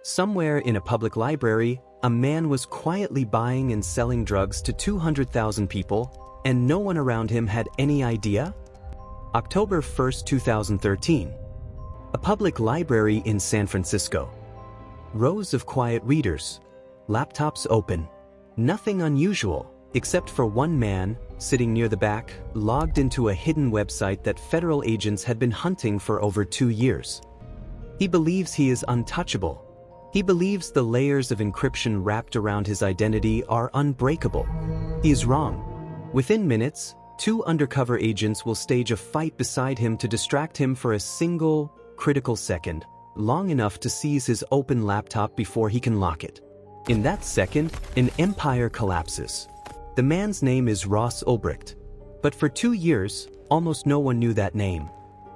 Somewhere in a public library, a man was quietly buying and selling drugs to 200,000 people, and no one around him had any idea? October 1, 2013. A public library in San Francisco. Rows of quiet readers. Laptops open. Nothing unusual, except for one man, sitting near the back, logged into a hidden website that federal agents had been hunting for over 2 years. He believes he is untouchable. He believes the layers of encryption wrapped around his identity are unbreakable. He is wrong. Within minutes, 2 undercover agents will stage a fight beside him to distract him for a single, critical second, long enough to seize his open laptop before he can lock it. In that second, an empire collapses. The man's name is Ross Ulbricht. But for 2 years, almost no one knew that name.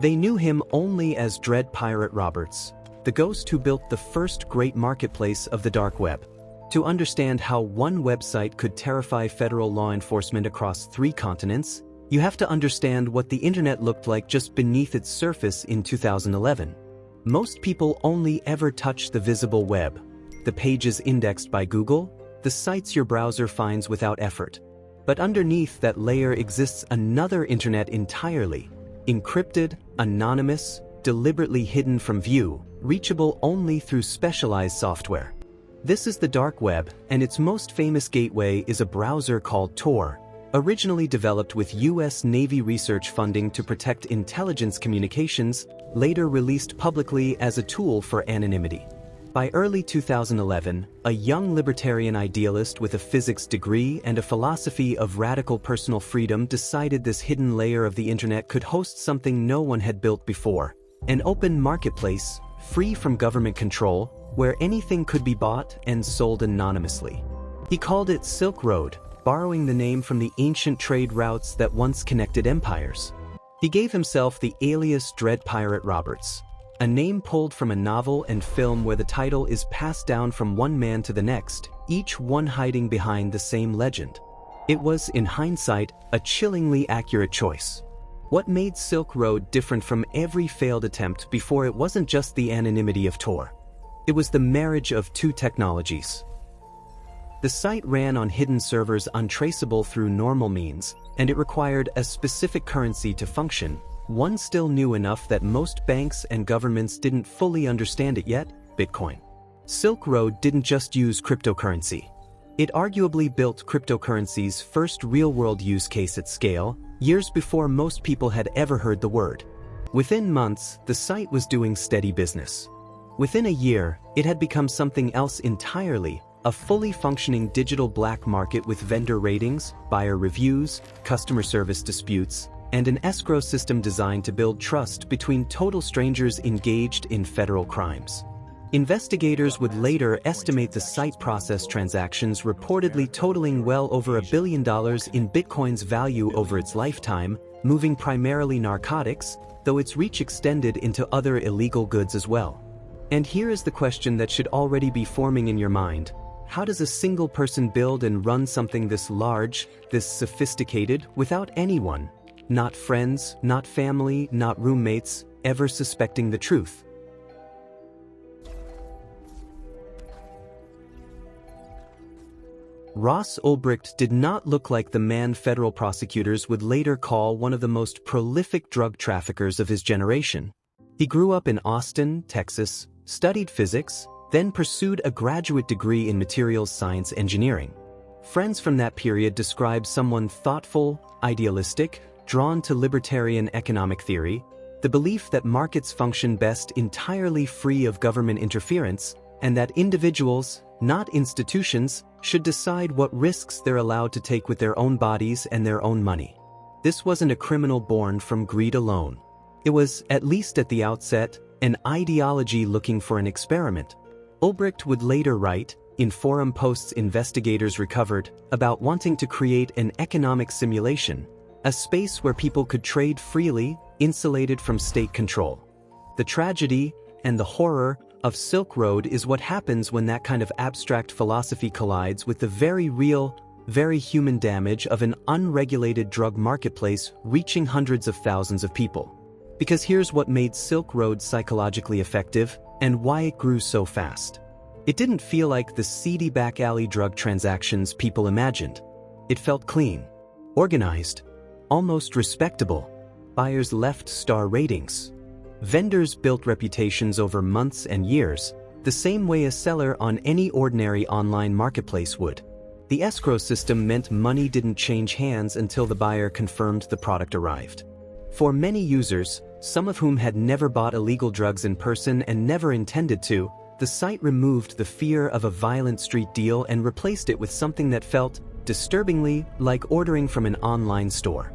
They knew him only as Dread Pirate Roberts, the ghost who built the first great marketplace of the dark web. To understand how one website could terrify federal law enforcement across 3 continents, you have to understand what the internet looked like just beneath its surface in 2011. Most people only ever touch the visible web, the pages indexed by Google, the sites your browser finds without effort. But underneath that layer exists another internet entirely, encrypted, anonymous, deliberately hidden from view, reachable only through specialized software. This is the dark web, and its most famous gateway is a browser called Tor, originally developed with US Navy research funding to protect intelligence communications, later released publicly as a tool for anonymity. By early 2011, a young libertarian idealist with a physics degree and a philosophy of radical personal freedom decided this hidden layer of the internet could host something no one had built before, an open marketplace, free from government control, where anything could be bought and sold anonymously. He called it Silk Road, borrowing the name from the ancient trade routes that once connected empires. He gave himself the alias Dread Pirate Roberts, a name pulled from a novel and film where the title is passed down from one man to the next, each one hiding behind the same legend. It was, in hindsight, a chillingly accurate choice. What made Silk Road different from every failed attempt before it wasn't just the anonymity of Tor. It was the marriage of 2 technologies. The site ran on hidden servers untraceable through normal means, and it required a specific currency to function, one still new enough that most banks and governments didn't fully understand it yet: Bitcoin. Silk Road didn't just use cryptocurrency. It arguably built cryptocurrency's first real-world use case at scale, years before most people had ever heard the word. Within months, the site was doing steady business. Within a year, it had become something else entirely, a fully functioning digital black market with vendor ratings, buyer reviews, customer service disputes, and an escrow system designed to build trust between total strangers engaged in federal crimes. Investigators would later estimate the site processed transactions reportedly totaling well over $1 billion in Bitcoin's value over its lifetime, moving primarily narcotics, though its reach extended into other illegal goods as well. And here is the question that should already be forming in your mind. How does a single person build and run something this large, this sophisticated, without anyone, not friends, not family, not roommates, ever suspecting the truth? Ross Ulbricht did not look like the man federal prosecutors would later call one of the most prolific drug traffickers of his generation. He grew up in Austin, Texas, studied physics, then pursued a graduate degree in materials science engineering. Friends from that period describe someone thoughtful, idealistic, drawn to libertarian economic theory, the belief that markets function best entirely free of government interference, and that individuals, not institutions, should decide what risks they're allowed to take with their own bodies and their own money. This wasn't a criminal born from greed alone. It was, at least at the outset, an ideology looking for an experiment. Ulbricht would later write, in forum posts investigators recovered, about wanting to create an economic simulation, a space where people could trade freely, insulated from state control. The tragedy, and the horror, of Silk Road is what happens when that kind of abstract philosophy collides with the very real, very human damage of an unregulated drug marketplace reaching hundreds of thousands of people. Because here's what made Silk Road psychologically effective, and why it grew so fast. It didn't feel like the seedy back-alley drug transactions people imagined. It felt clean, organized, almost respectable. Buyers left star ratings. Vendors built reputations over months and years, the same way a seller on any ordinary online marketplace would. The escrow system meant money didn't change hands until the buyer confirmed the product arrived. For many users, some of whom had never bought illegal drugs in person and never intended to, the site removed the fear of a violent street deal and replaced it with something that felt, disturbingly, like ordering from an online store.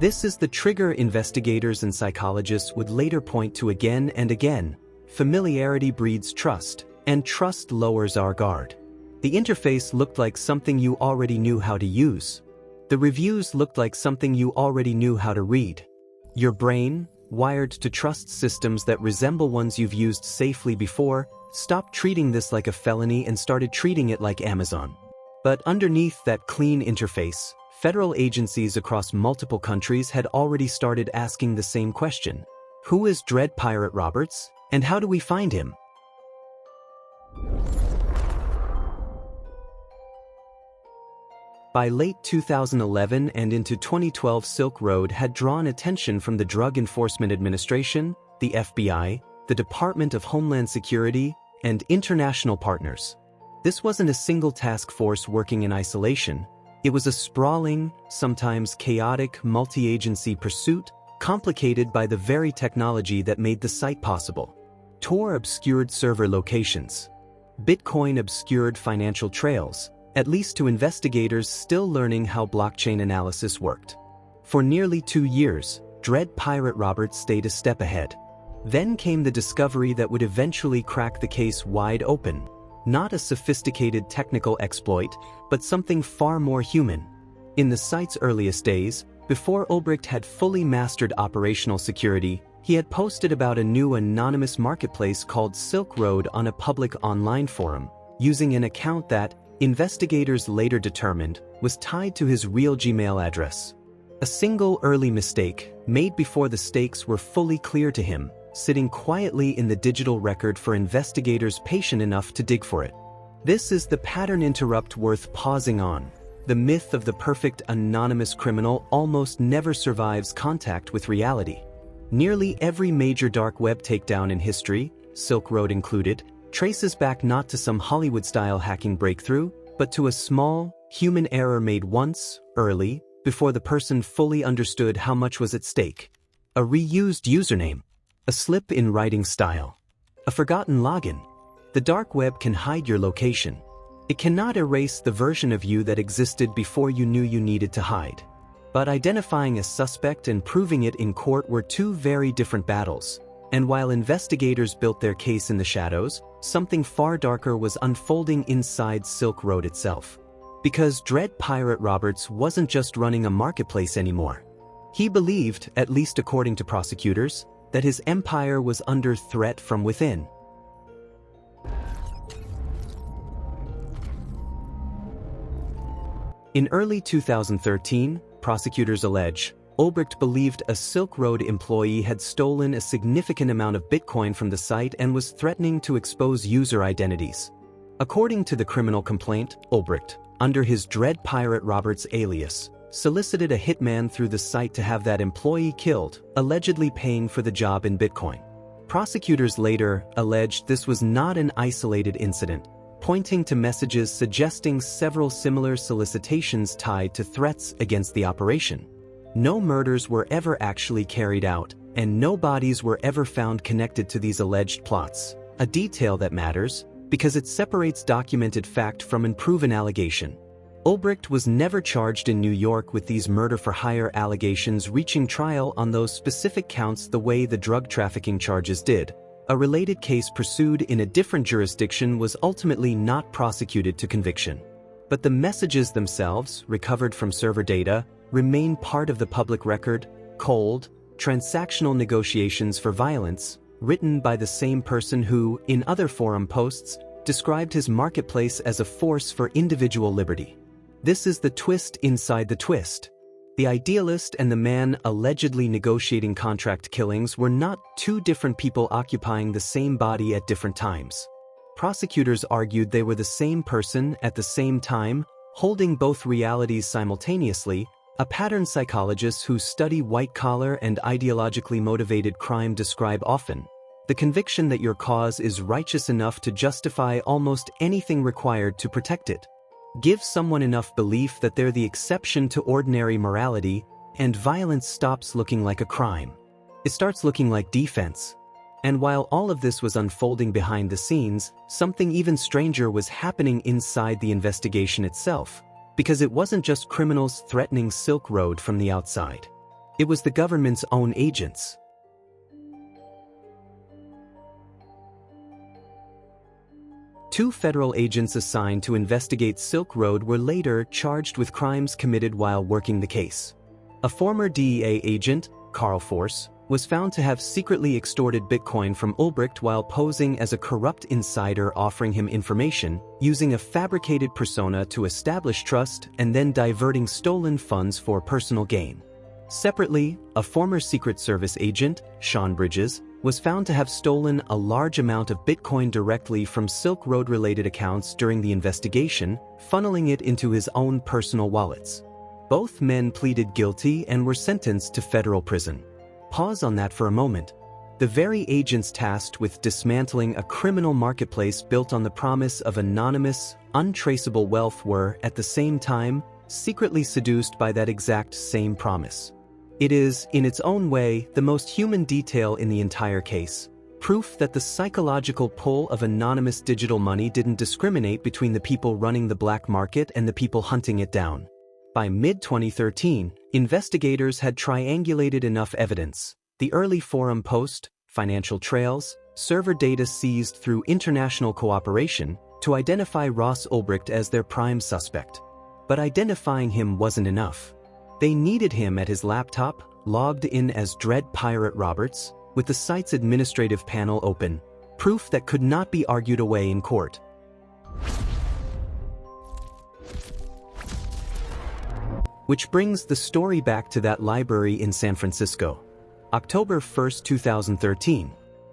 This is the trigger investigators and psychologists would later point to again and again. Familiarity breeds trust, and trust lowers our guard. The interface looked like something you already knew how to use. The reviews looked like something you already knew how to read. Your brain, wired to trust systems that resemble ones you've used safely before, stopped treating this like a felony and started treating it like Amazon. But underneath that clean interface, federal agencies across multiple countries had already started asking the same question. Who is Dread Pirate Roberts, and how do we find him? By late 2011 and into 2012, Silk Road had drawn attention from the Drug Enforcement Administration, the FBI, the Department of Homeland Security, and international partners. This wasn't a single task force working in isolation. It was a sprawling, sometimes chaotic, multi-agency pursuit, complicated by the very technology that made the site possible. Tor obscured server locations. Bitcoin obscured financial trails, at least to investigators still learning how blockchain analysis worked. For nearly 2 years, Dread Pirate Roberts stayed a step ahead. Then came the discovery that would eventually crack the case wide open. Not a sophisticated technical exploit, but something far more human. In the site's earliest days, before Ulbricht had fully mastered operational security, he had posted about a new anonymous marketplace called Silk Road on a public online forum, using an account that, investigators later determined, was tied to his real Gmail address. A single early mistake, made before the stakes were fully clear to him, sitting quietly in the digital record for investigators patient enough to dig for it. This is the pattern interrupt worth pausing on. The myth of the perfect anonymous criminal almost never survives contact with reality. Nearly every major dark web takedown in history, Silk Road included, traces back not to some Hollywood-style hacking breakthrough, but to a small, human error made once, early, before the person fully understood how much was at stake. A reused username. A slip in writing style. A forgotten login. The dark web can hide your location. It cannot erase the version of you that existed before you knew you needed to hide. But identifying a suspect and proving it in court were two very different battles. And while investigators built their case in the shadows, something far darker was unfolding inside Silk Road itself. Because Dread Pirate Roberts wasn't just running a marketplace anymore. He believed, at least according to prosecutors, that his empire was under threat from within. In early 2013, prosecutors allege, Ulbricht believed a Silk Road employee had stolen a significant amount of Bitcoin from the site and was threatening to expose user identities. According to the criminal complaint, Ulbricht, under his Dread Pirate Roberts alias, solicited a hitman through the site to have that employee killed, allegedly paying for the job in Bitcoin. Prosecutors later alleged this was not an isolated incident, pointing to messages suggesting several similar solicitations tied to threats against the operation. No murders were ever actually carried out, and no bodies were ever found connected to these alleged plots, a detail that matters because it separates documented fact from unproven allegation. Ulbricht was never charged in New York with these murder-for-hire allegations reaching trial on those specific counts the way the drug trafficking charges did. A related case pursued in a different jurisdiction was ultimately not prosecuted to conviction. But the messages themselves, recovered from server data, remain part of the public record. Cold, transactional negotiations for violence, written by the same person who, in other forum posts, described his marketplace as a force for individual liberty. This is the twist inside the twist. The idealist and the man allegedly negotiating contract killings were not two different people occupying the same body at different times. Prosecutors argued they were the same person at the same time, holding both realities simultaneously. A pattern psychologist who study white-collar and ideologically motivated crime describe often the conviction that your cause is righteous enough to justify almost anything required to protect it. Give someone enough belief that they're the exception to ordinary morality, and violence stops looking like a crime. It starts looking like defense. And while all of this was unfolding behind the scenes, something even stranger was happening inside the investigation itself, because it wasn't just criminals threatening Silk Road from the outside. It was the government's own agents. Two federal agents assigned to investigate Silk Road were later charged with crimes committed while working the case. A former DEA agent, Carl Force, was found to have secretly extorted Bitcoin from Ulbricht while posing as a corrupt insider offering him information, using a fabricated persona to establish trust and then diverting stolen funds for personal gain. Separately, a former Secret Service agent, Sean Bridges, was found to have stolen a large amount of Bitcoin directly from Silk Road-related accounts during the investigation, funneling it into his own personal wallets. Both men pleaded guilty and were sentenced to federal prison. Pause on that for a moment. The very agents tasked with dismantling a criminal marketplace built on the promise of anonymous, untraceable wealth were, at the same time, secretly seduced by that exact same promise. It is, in its own way, the most human detail in the entire case. Proof that the psychological pull of anonymous digital money didn't discriminate between the people running the black market and the people hunting it down. By mid-2013, investigators had triangulated enough evidence: the early forum post, financial trails, server data seized through international cooperation, to identify Ross Ulbricht as their prime suspect. But identifying him wasn't enough. They needed him at his laptop, logged in as Dread Pirate Roberts, with the site's administrative panel open, proof that could not be argued away in court. Which brings the story back to that library in San Francisco. October 1, 2013.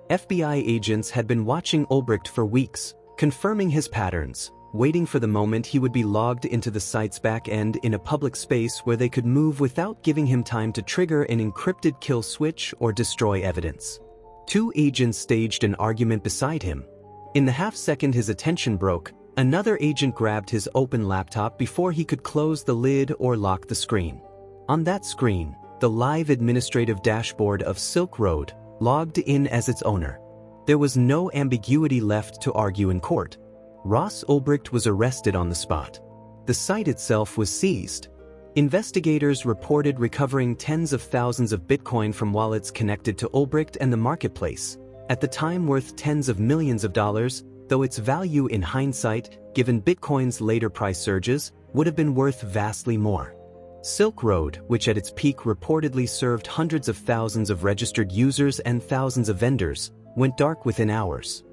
FBI agents had been watching Ulbricht for weeks, confirming his patterns, waiting for the moment he would be logged into the site's back end in a public space where they could move without giving him time to trigger an encrypted kill switch or destroy evidence. Two agents staged an argument beside him. In the half-second his attention broke, another agent grabbed his open laptop before he could close the lid or lock the screen. On that screen, the live administrative dashboard of Silk Road, logged in as its owner. There was no ambiguity left to argue in court. Ross Ulbricht was arrested on the spot. The site itself was seized. Investigators reported recovering tens of thousands of Bitcoin from wallets connected to Ulbricht and the marketplace, at the time worth tens of millions of dollars, though its value in hindsight, given Bitcoin's later price surges, would have been worth vastly more. Silk Road, which at its peak reportedly served hundreds of thousands of registered users and thousands of vendors, went dark within hours.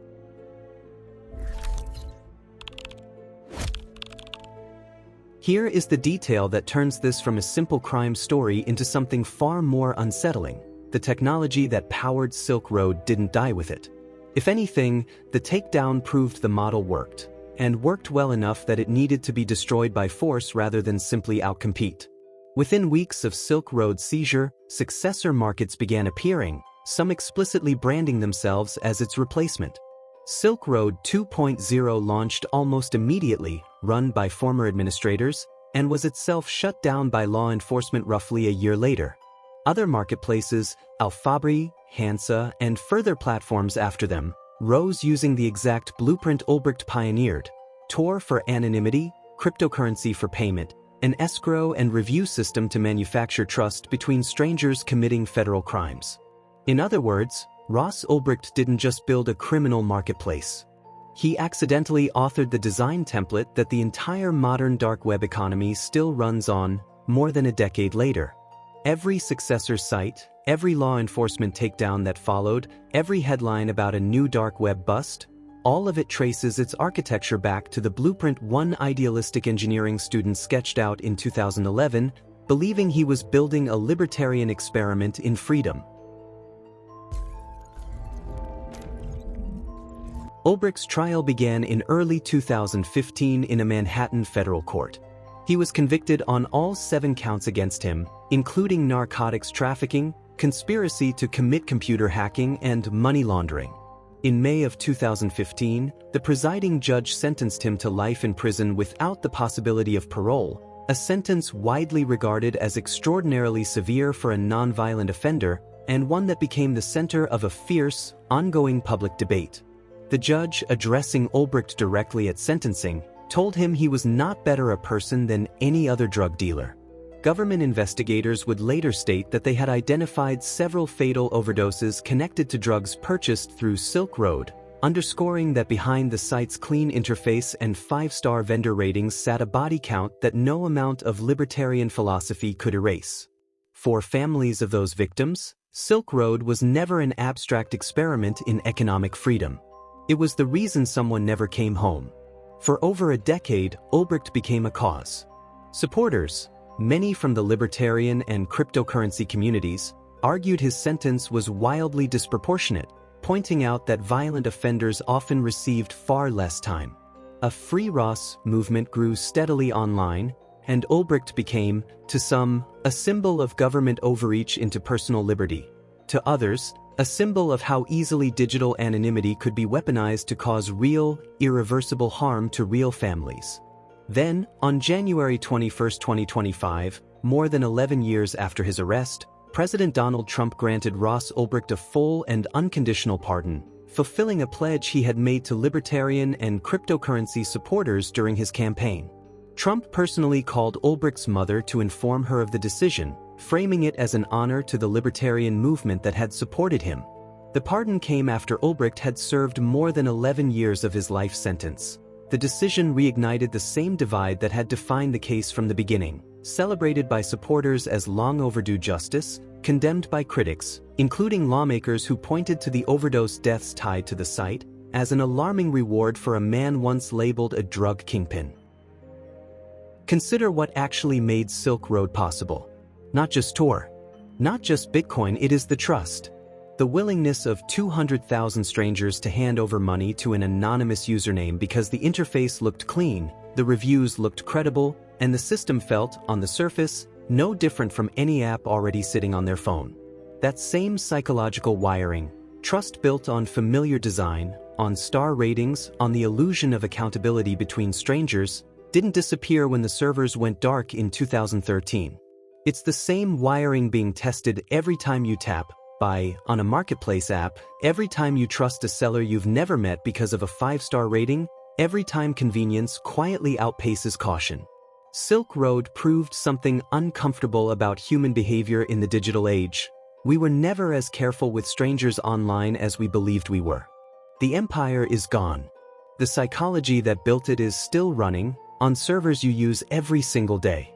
Here is the detail that turns this from a simple crime story into something far more unsettling. The technology that powered Silk Road didn't die with it. If anything, the takedown proved the model worked, and worked well enough that it needed to be destroyed by force rather than simply outcompete. Within weeks of Silk Road's seizure, successor markets began appearing, some explicitly branding themselves as its replacement. Silk Road 2.0 launched almost immediately, run by former administrators, and was itself shut down by law enforcement roughly a year later. Other marketplaces, Alphabri, Hansa, and further platforms after them, rose using the exact blueprint Ulbricht pioneered: Tor for anonymity, cryptocurrency for payment, an escrow and review system to manufacture trust between strangers committing federal crimes. In other words, Ross Ulbricht didn't just build a criminal marketplace. He accidentally authored the design template that the entire modern dark web economy still runs on, more than a decade later. Every successor site, every law enforcement takedown that followed, every headline about a new dark web bust, all of it traces its architecture back to the blueprint one idealistic engineering student sketched out in 2011, believing he was building a libertarian experiment in freedom. Ulbricht's trial began in early 2015 in a Manhattan federal court. He was convicted on all 7 counts against him, including narcotics trafficking, conspiracy to commit computer hacking, and money laundering. In May of 2015, the presiding judge sentenced him to life in prison without the possibility of parole, a sentence widely regarded as extraordinarily severe for a nonviolent offender, and one that became the center of a fierce, ongoing public debate. The judge, addressing Ulbricht directly at sentencing, told him he was not better a person than any other drug dealer. Government investigators would later state that they had identified several fatal overdoses connected to drugs purchased through Silk Road, underscoring that behind the site's clean interface and 5-star vendor ratings sat a body count that no amount of libertarian philosophy could erase. For families of those victims, Silk Road was never an abstract experiment in economic freedom. It was the reason someone never came home. For over a decade, Ulbricht became a cause. Supporters, many from the libertarian and cryptocurrency communities, argued his sentence was wildly disproportionate, pointing out that violent offenders often received far less time. A Free Ross movement grew steadily online, and Ulbricht became, to some, a symbol of government overreach into personal liberty. To others, a symbol of how easily digital anonymity could be weaponized to cause real, irreversible harm to real families. Then, on January 21, 2025, more than 11 years after his arrest, President Donald Trump granted Ross Ulbricht a full and unconditional pardon, fulfilling a pledge he had made to libertarian and cryptocurrency supporters during his campaign. Trump personally called Ulbricht's mother to inform her of the decision, framing it as an honor to the libertarian movement that had supported him. The pardon came after Ulbricht had served more than 11 years of his life sentence. The decision reignited the same divide that had defined the case from the beginning, celebrated by supporters as long overdue justice, condemned by critics, including lawmakers who pointed to the overdose deaths tied to the site, as an alarming reward for a man once labeled a drug kingpin. Consider what actually made Silk Road possible. Not just Tor, not just Bitcoin, it is the trust. The willingness of 200,000 strangers to hand over money to an anonymous username because the interface looked clean, the reviews looked credible, and the system felt, on the surface, no different from any app already sitting on their phone. That same psychological wiring, trust built on familiar design, on star ratings, on the illusion of accountability between strangers, didn't disappear when the servers went dark in 2013. It's the same wiring being tested every time you tap buy on a marketplace app, every time you trust a seller you've never met because of a 5-star rating, every time convenience quietly outpaces caution. Silk Road proved something uncomfortable about human behavior in the digital age. We were never as careful with strangers online as we believed we were. The empire is gone. The psychology that built it is still running, on servers you use every single day.